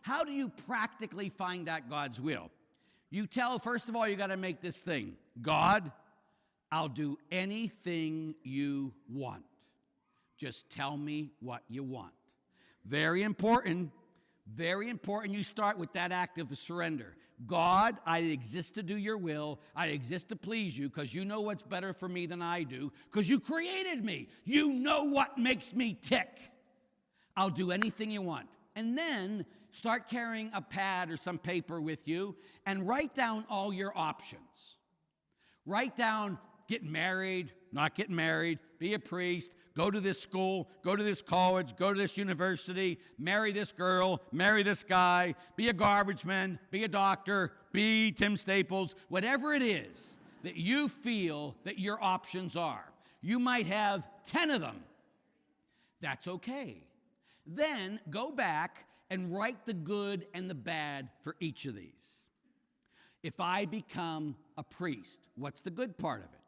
How do you practically find out God's will? You tell, first of all, you got to make this thing. God, I'll do anything you want. Just tell me what you want. Very important. Very important you start with that act of the surrender. God, I exist to do your will. I exist to please you because you know what's better for me than I do because you created me. You know what makes me tick. I'll do anything you want. And then start carrying a pad or some paper with you and write down all your options. Write down getting married, not getting married, be a priest, go to this school, go to this college, go to this university, marry this girl, marry this guy, be a garbage man, be a doctor, be Tim Staples, whatever it is that you feel that your options are. You might have 10 of them. That's okay. Then go back and write the good and the bad for each of these. If I become a priest, what's the good part of it?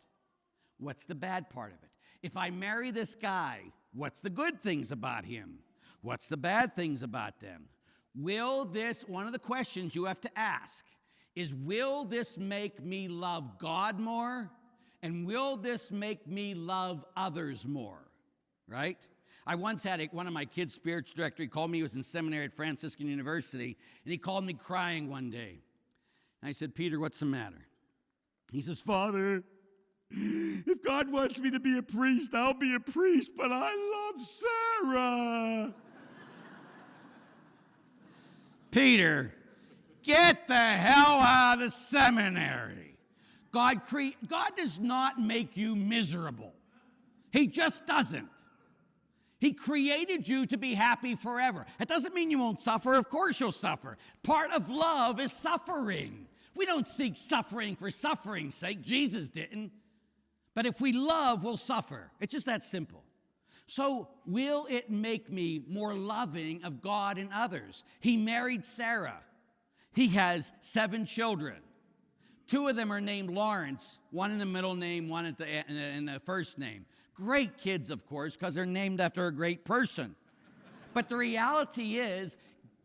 What's the bad part of it? If I marry this guy, what's the good things about him? What's the bad things about them? Will this, one of the questions you have to ask is, will this make me love God more? And will this make me love others more? Right? I once had one of my kids' spiritual director, he called me, he was in seminary at Franciscan University, and he called me crying one day. And I said, Peter, what's the matter? He says, Father, if God wants me to be a priest, I'll be a priest, but I love Sarah. Peter, get the hell out of the seminary. God does not make you miserable. He just doesn't. He created you to be happy forever. It doesn't mean you won't suffer. Of course you'll suffer. Part of love is suffering. We don't seek suffering for suffering's sake. Jesus didn't. But if we love, we'll suffer. It's just that simple. So will it make me more loving of God and others? He married Sarah. He has 7 children. 2 of them are named Lawrence, one in the middle name, one in the first name. Great kids, of course, because they're named after a great person. But the reality is,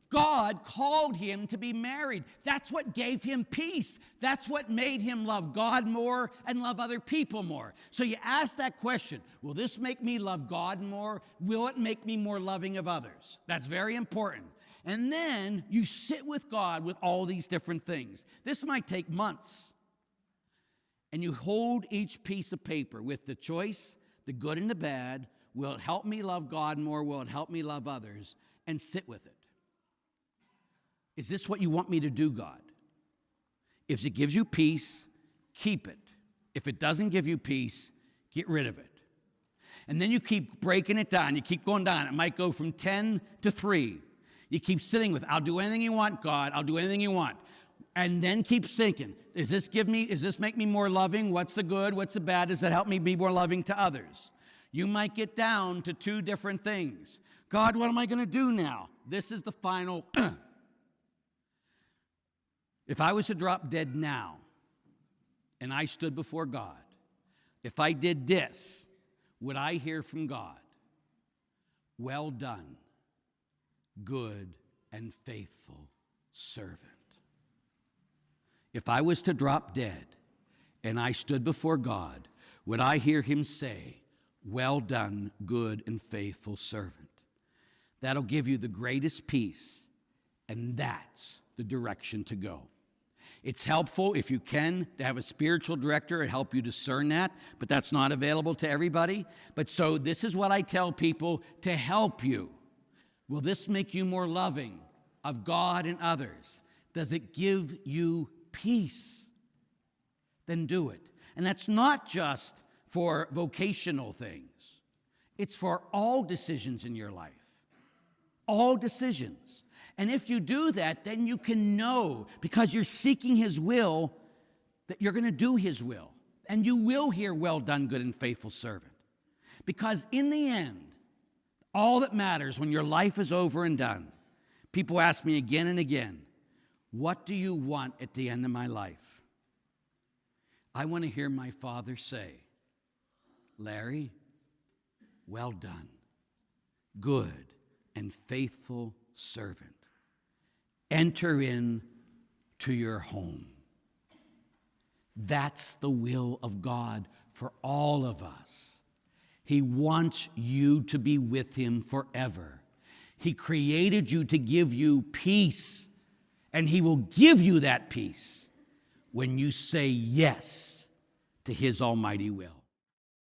God called him to be married. That's what gave him peace. That's what made him love God more and love other people more. So you ask that question, will this make me love God more? Will it make me more loving of others? That's very important. And then you sit with God with all these different things. This might take months. And you hold each piece of paper with the choice, the good and the bad. Will it help me love God more? Will it help me love others? And sit with it. Is this what you want me to do, God? If it gives you peace, keep it. If it doesn't give you peace, get rid of it. And then you keep breaking it down. You keep going down. It might go from 10 to 3. You keep sitting with, I'll do anything you want, God. I'll do anything you want. And then keep thinking, does this make me more loving? What's the good? What's the bad? Does it help me be more loving to others? You might get down to 2 different things. God, what am I going to do now? This is the final. If I was to drop dead now and I stood before God, if I did this, would I hear from God? Well done, good and faithful servant. If I was to drop dead and I stood before God, would I hear him say, well done, good and faithful servant? That'll give you the greatest peace, and that's the direction to go. It's helpful, if you can, to have a spiritual director and help you discern that, but that's not available to everybody. But so this is what I tell people to help you. Will this make you more loving of God and others? Does it give you peace? Then do it. And that's not just for vocational things. It's for all decisions in your life. All decisions. And if you do that, then you can know, because you're seeking his will, that you're going to do his will. And you will hear, well done, good and faithful servant. Because in the end, all that matters when your life is over and done, people ask me again and again, what do you want at the end of my life? I want to hear my Father say, Larry, well done, good and faithful servant. enter in to your home. That's the will of God for all of us. He wants you to be with him forever. He created you to give you peace, and he will give you that peace when you say yes to his almighty will.